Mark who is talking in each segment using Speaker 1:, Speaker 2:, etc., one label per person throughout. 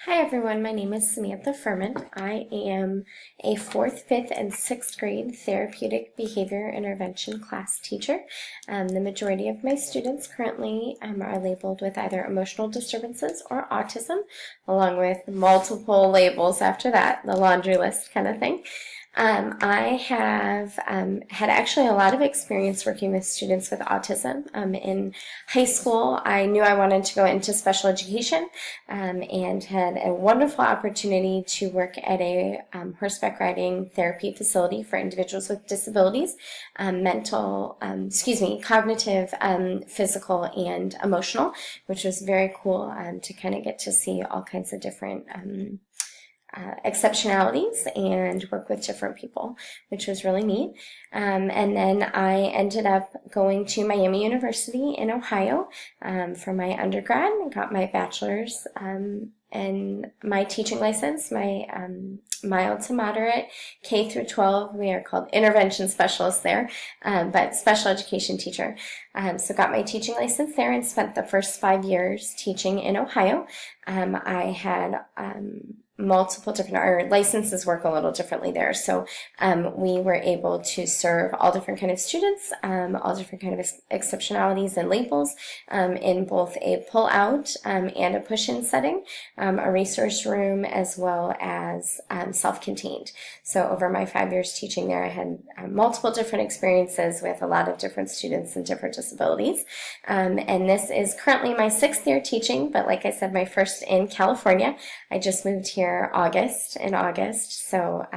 Speaker 1: Hi everyone, my name is Samantha Furman. I am a 4th, 5th, and 6th grade therapeutic behavior intervention class teacher. The majority of my students currently are labeled with either emotional disturbances or autism, along with multiple labels after that, the laundry list kind of thing. I have had actually a lot of experience working with students with autism. In high school, I knew I wanted to go into special education and had a wonderful opportunity to work at a horseback riding therapy facility for individuals with disabilities, cognitive, physical, and emotional, which was very cool to kind of get to see all kinds of different exceptionalities and work with different people, which was really neat. And then I ended up going to Miami University in Ohio for my undergrad and got my bachelor's and my teaching license, my mild to moderate K through 12. We are called intervention specialists there, but special education teacher. So got my teaching license there and spent the first 5 years teaching in Ohio. I had multiple different, our licenses work a little differently there. So we were able to serve all different kind of students, all different kind of exceptionalities and labels in both a pull-out and a push-in setting, a resource room, as well as self-contained. So over my 5 years teaching there, I had multiple different experiences with a lot of different students and different disabilities. And this is currently my 6th year teaching, but like I said, my first in California. I just moved here in August. So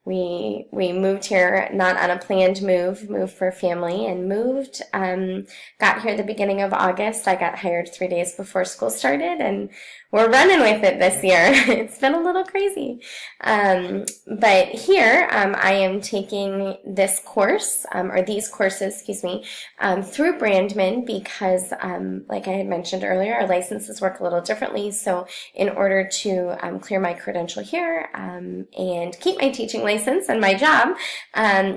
Speaker 1: we moved here not on a planned moved for family and moved, got here at the beginning of August. I got hired 3 days before school started and we're running with it this year. It's been a little crazy. But here I am taking this course, or these courses, excuse me, through Brandman because, like I had mentioned earlier, our licenses work a little differently. So in order to clear my credential here and keep my teaching license and my job,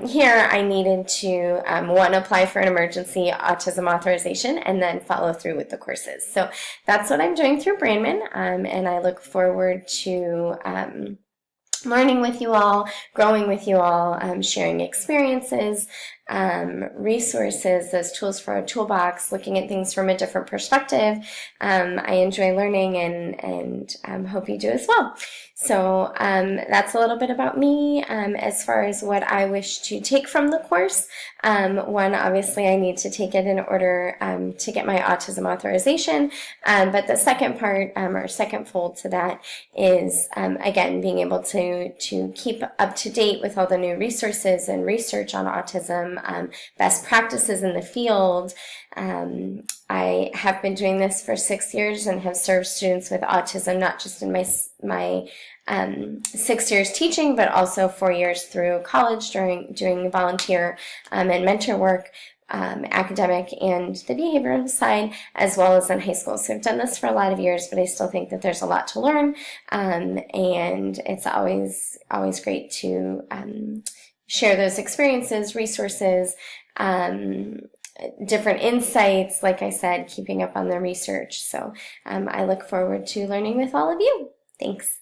Speaker 1: here I needed to, one, apply for an emergency autism authorization and then follow through with the courses. So that's what I'm doing through Brandman. And I look forward to learning with you all, growing with you all, sharing experiences, resources, those tools for our toolbox, looking at things from a different perspective. I enjoy learning and hope you do as well. So that's a little bit about me as far as what I wish to take from the course. One, obviously I need to take it in order to get my autism authorization, but the second part, or second fold to that is, again, being able to keep up to date with all the new resources and research on autism, best practices in the field. I have been doing this for 6 years and have served students with autism, not just in my 6 years teaching, but also 4 years through college doing volunteer and mentor work, academic and the behavioral side, as well as in high school. So I've done this for a lot of years, but I still think that there's a lot to learn, and it's always great to share those experiences, resources, different insights, like I said, keeping up on the research. So I look forward to learning with all of you. Thanks.